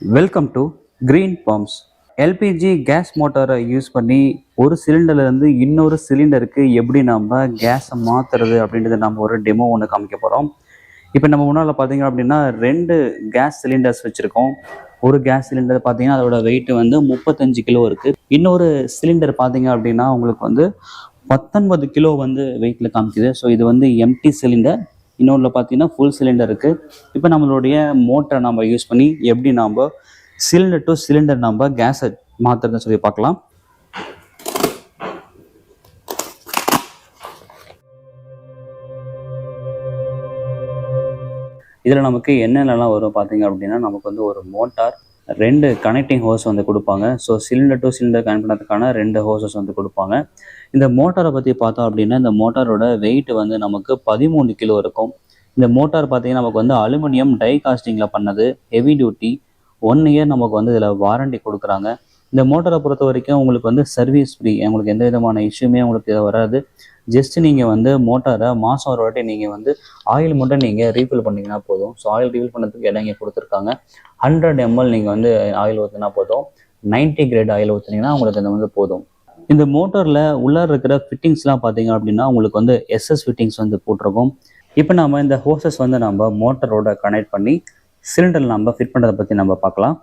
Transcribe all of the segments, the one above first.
Welcome to green pumps. LPG gas மோட்டாரை use பண்ணி ஒரு சிலிண்டர்லேருந்து இன்னொரு சிலிண்டருக்கு எப்படி நம்ம கேஸை மாற்றுறது அப்படின்றத நம்ம ஒரு டெமோ ஒன்று காமிக்க போகிறோம். இப்போ நம்ம முன்னால் பார்த்தீங்க அப்படின்னா 2 கேஸ் சிலிண்டர்ஸ் வச்சுருக்கோம். ஒரு கேஸ் சிலிண்டர் பார்த்தீங்கன்னா அதோட வெயிட் வந்து 35 கிலோ இருக்குது. இன்னொரு சிலிண்டர் பார்த்தீங்க அப்படின்னா உங்களுக்கு வந்து 19 கிலோ வந்து வெயிட்டில் காமிக்குது. ஸோ இது வந்து எம்டி சிலிண்டர். இன்னொன்றில் பார்த்தீங்கன்னா ஃபுல் சிலிண்டர் இருக்குது. இப்போ நம்மளுடைய மோட்டரை நம்ம யூஸ் பண்ணி எப்படி நம்ம சிலிண்டர் டு சிலிண்டர் நம்ம கேஸை மாற்றுறதுன்னு சொல்லி பார்க்கலாம். இதில் நமக்கு என்னென்னலாம் வரும் பார்த்தீங்க அப்படின்னா நமக்கு வந்து ஒரு மோட்டார், 2 கனெக்டிங் ஹோஸ் வந்து கொடுப்பாங்க. So cylinder to cylinder connect பண்ணுறதுக்கான 2 ஹோசஸ் வந்து கொடுப்பாங்க. இந்த மோட்டாரை பற்றி பார்த்தோம் அப்படின்னா இந்த மோட்டாரோட வெயிட் வந்து நமக்கு 13 கிலோ இருக்கும். இந்த மோட்டார் பார்த்தீங்கன்னா நமக்கு வந்து அலுமினியம் டை காஸ்டிங்கில் பண்ணது, ஹெவி டியூட்டி, 1 இயர் நமக்கு வந்து இதில் வாரண்டி கொடுக்குறாங்க. இந்த மோட்டாரை பொறுத்த வரைக்கும் உங்களுக்கு வந்து சர்வீஸ் ஃப்ரீ, உங்களுக்கு எந்த விதமான இஷ்யூமே உங்களுக்கு வராது. ஜஸ்ட் நீங்கள் வந்து மோட்டாரை மாதம் ஒரு வாட்டி நீங்கள் வந்து ஆயில் மட்டும் நீங்கள் ரீஃபில் பண்ணிங்கன்னா போதும். ஸோ ஆயில் ரீஃபில் பண்ணுறதுக்கு இடம் இங்கே கொடுத்துருக்காங்க. 100 ml நீங்கள் வந்து ஆயில் ஊற்றினா போதும். 90 கிரேட் ஆயில் ஊற்றினீங்கன்னா உங்களுக்கு இந்த வந்து போதும். இந்த மோட்டரில் உள்ளே இருக்கிற ஃபிட்டிங்ஸ்லாம் பார்த்தீங்க அப்படின்னா உங்களுக்கு வந்து எஸ்எஸ் ஃபிட்டிங்ஸ் வந்து போட்டிருக்கும். இப்போ நம்ம இந்த ஹோசஸ் வந்து நம்ம மோட்டரோட கனெக்ட் பண்ணி சிலிண்டரில் நம்ம ஃபிட் பண்ணுறதை பற்றி நம்ம பார்க்கலாம்.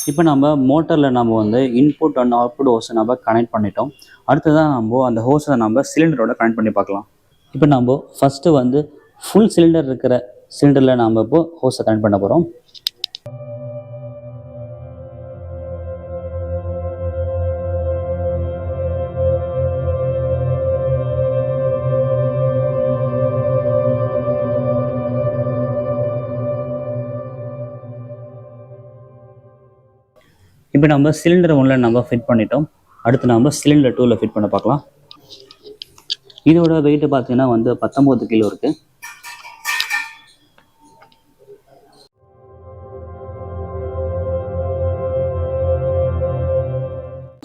இப்போ நம்ம மோட்டரில் நம்ம வந்து இன்புட் அண்ட் அவுட்புட் ஹோஸை நம்ம கனெக்ட் பண்ணிட்டோம். அடுத்ததான் நம்ம அந்த ஹோஸை நம்ம சிலிண்டரோட கனெக்ட் பண்ணி பார்க்கலாம். இப்போ நம்ம ஃபஸ்ட்டு வந்து ஃபுல் சிலிண்டர் இருக்கிற சிலிண்டரில் நம்ம இப்போ ஹோஸை கனெக்ட் பண்ண போகிறோம். இப்போ நம்ம சிலிண்டர் 1ல் நம்ம ஃபிட் பண்ணிட்டோம். அடுத்து நம்ம சிலிண்டர் 2ல் ஃபிட் பண்ண பார்க்கலாம். இதோட வெயிட் பார்த்தீங்கன்னா வந்து 19 கிலோ இருக்கு.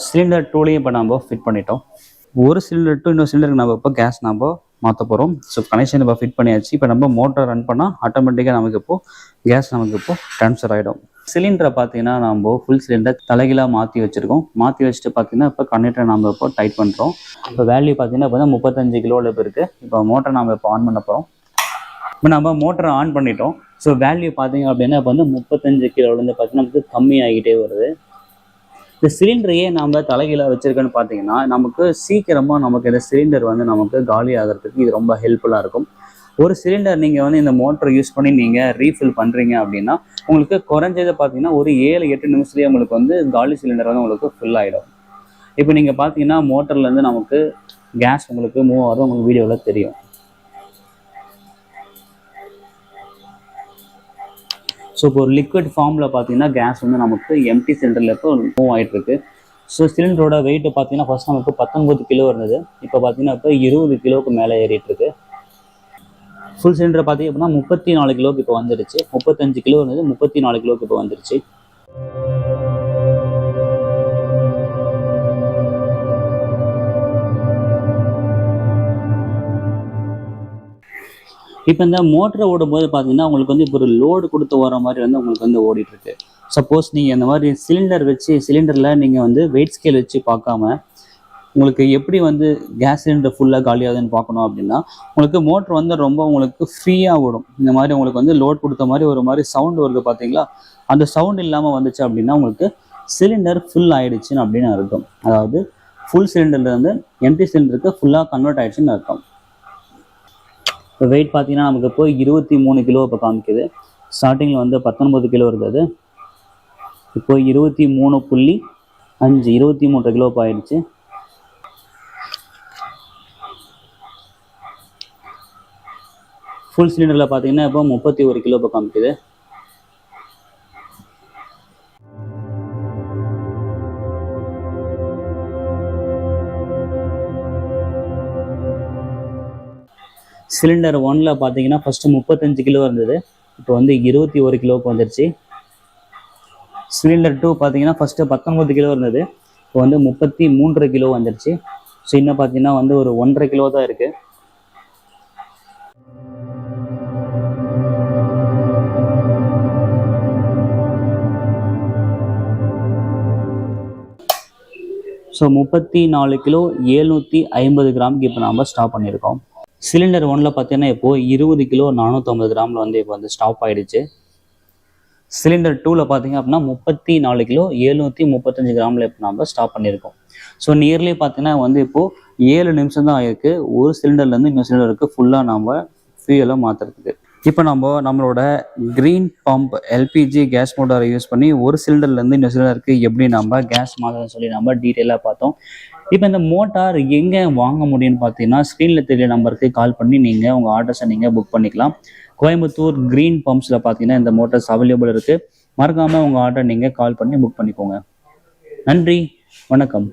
சிலிண்டர் 2லையும் இப்போ நம்ம ஃபிட் பண்ணிட்டோம். ஒரு சிலிண்டர் டு இன்னொரு சிலிண்டருக்கு நம்ம இப்போ கேஸ் நம்ம மாற்ற போகிறோம். ஸோ கனெக்ஷன் இப்போ ஃபிட் பண்ணியாச்சு. இப்போ நம்ம மோட்டர் ரன் பண்ணால் ஆட்டோமேட்டிக்காக நமக்கு இப்போது கேஸ் நமக்கு இப்போது ட்ரான்ஸ்ஃபர் ஆகிடும். சிலிண்டரை பார்த்தீங்கன்னா நம்ம ஃபுல் சிலிண்டர் தலைகீழாக மாற்றி வச்சுருக்கோம். மாற்றி வச்சுட்டு பார்த்தீங்கன்னா இப்போ கனெக்டரை நம்ம இப்போ டைட் பண்ணுறோம். இப்போ வேல்யூ பார்த்தீங்கன்னா இப்போ தான் 35 கிலோவில் இருக்குது. இப்போ மோட்டரை நம்ம இப்போ ஆன் பண்ண போகிறோம். இப்போ நம்ம மோட்டரை ஆன் பண்ணிட்டோம். ஸோ வேல்யூ பார்த்தீங்க அப்படின்னா இப்போ வந்து 35 கிலோலேருந்து பார்த்தீங்கன்னா நமக்கு கம்மியாகிட்டே வருது. இந்த சிலிண்டரையே நம்ம தலைகீழாக வச்சுருக்கோன்னு பார்த்தீங்கன்னா நமக்கு சீக்கிரமாக நமக்கு இந்த சிலிண்டர் வந்து நமக்கு காலி ஆகிறதுக்கு இது ரொம்ப ஹெல்ப்ஃபுல்லாக இருக்கும். ஒரு சிலிண்டர் நீங்கள் வந்து இந்த மோட்டர் யூஸ் பண்ணி நீங்கள் ரீஃபில் பண்ணுறீங்க அப்படின்னா உங்களுக்கு குறைஞ்சது பார்த்தீங்கன்னா ஒரு 7-8 நிமிஷத்துலேயே உங்களுக்கு வந்து காலி சிலிண்டர் வந்து உங்களுக்கு ஃபுல் ஆகிடும். இப்போ நீங்கள் பார்த்தீங்கன்னா மோட்டர்லேருந்து நமக்கு கேஸ் உங்களுக்கு மூவ் ஆகும், உங்களுக்கு வீடியோவில் தெரியும். ஸோ இப்போ ஒரு லிக்விட் ஃபார்மில் பார்த்தீங்கன்னா கேஸ் வந்து நமக்கு எம்டி சிலிண்டரில் இப்போ மூவ் ஆகிட்டுருக்கு. ஸோ சிலிண்டரோட வெயிட்டு பார்த்தீங்கன்னா ஃபர்ஸ்ட் நமக்கு 19 கிலோ இருந்தது. இப்போ பார்த்தீங்கன்னா இப்போ 20 கிலோவுக்கு மேலே ஏறிட்டுருக்கு. ஃபுல் சிலிண்டர் பார்த்தீங்க அப்படின்னா 34 கிலோவுக்கு இப்போ வந்துடுச்சு. 35 கிலோ இருந்தது, 34 கிலோவுக்கு இப்போ வந்துடுச்சு. இப்போ இந்த மோட்டரை ஓடும்போது பார்த்தீங்கன்னா உங்களுக்கு வந்து இப்போ ஒரு லோடு கொடுத்து ஓடுற மாதிரி வந்து உங்களுக்கு வந்து ஓடிட்டுருக்கு. சப்போஸ் நீங்கள் இந்த மாதிரி சிலிண்டர் வச்சு சிலிண்டரில் நீங்கள் வந்து வெயிட் ஸ்கேல் வச்சு பார்க்காம உங்களுக்கு எப்படி வந்து கேஸ் சிலிண்டர் ஃபுல்லாக காலியாகுதுன்னு பார்க்கணும் அப்படின்னா உங்களுக்கு மோட்ரு வந்து ரொம்ப உங்களுக்கு ஃப்ரீயாக ஓடும். இந்த மாதிரி உங்களுக்கு வந்து லோட் கொடுத்த மாதிரி ஒரு மாதிரி சவுண்டு வருது பார்த்தீங்களா, அந்த சவுண்டு இல்லாமல் வந்துச்சு அப்படின்னா உங்களுக்கு சிலிண்டர் ஃபுல் ஆகிடுச்சின்னு அப்படின்னு அர்த்தம். அதாவது ஃபுல் சிலிண்டர்லேருந்து எம்டி சிலிண்டருக்கு ஃபுல்லாக கன்வெர்ட் ஆகிடுச்சின்னு அர்த்தம். இப்போ வெயிட் பார்த்தீங்கன்னா நமக்கு இப்போ 23 கிலோ இப்போ காமிக்குது. ஸ்டார்டிங்கில் வந்து 19 கிலோ இருந்தது. இப்போ 23.5 23 கிலோ இப்போ ஆயிடுச்சு. ஃபுல் சிலிண்டரில் பார்த்தீங்கன்னா இப்போ 31 கிலோ இப்போ காமிக்குது. சிலிண்டர் 1ல் பார்த்தீங்கன்னா ஃபஸ்ட்டு 35 கிலோ இருந்தது. இப்போ வந்து 21 கிலோவுக்கு வந்துருச்சு. சிலிண்டர் 2 பார்த்தீங்கன்னா ஃபஸ்ட்டு 19 கிலோ இருந்தது. இப்போ வந்து 33 கிலோ வந்துருச்சு. ஸோ இன்னும் பார்த்தீங்கன்னா வந்து ஒரு 1.5 கிலோ தான் இருக்குது. ஸோ 34 கிலோ 750 கிராமுக்கு இப்போ நம்ம ஸ்டாப் பண்ணியிருக்கோம். சிலிண்டர் 1ல் பார்த்தீங்கன்னா இப்போது 20 கிலோ 450 கிராமில் வந்து இப்போ வந்து ஸ்டாப் ஆகிடுச்சு. சிலிண்டர் 2ல் பார்த்தீங்க அப்படின்னா 34 கிலோ 735 கிராமில் இப்போ நம்ம ஸ்டாப் பண்ணியிருக்கோம். ஸோ நியர்லி பார்த்தீங்கன்னா வந்து இப்போது 7 நிமிஷம் தான் ஆயிருக்கு ஒரு சிலிண்டர்லேருந்து இன்னொரு சிலிண்டருக்கு ஃபுல்லாக நம்ம ஃபியூலை மாற்றுறதுக்கு. இப்போ நம்மளோட க்ரீன் பம்ப் எல்பிஜி கேஸ் மோட்டாரை யூஸ் பண்ணி ஒரு சிலிண்டர்லேருந்து இன்னொரு சிலிண்டருக்கு எப்படி நம்ம கேஸ் மாற்றணும்னு சொல்லி நம்ம டீட்டெயிலாக பார்த்தோம். இப்போ இந்த மோட்டார் எங்கே வாங்க முடியும்னு பார்த்தீங்கன்னா ஸ்க்ரீனில் தெரிய நம்பருக்கு கால் பண்ணி நீங்கள் உங்கள் ஆர்டர்ஸை நீங்கள் புக் பண்ணிக்கலாம். கோயம்புத்தூர் க்ரீன் பம்ப்ஸில் பார்த்தீங்கன்னா இந்த மோட்டார்ஸ் அவைலபிள் இருக்குது. மறக்காமல் உங்கள் ஆர்டர் நீங்கள் கால் பண்ணி புக் பண்ணிக்கோங்க. நன்றி, வணக்கம்.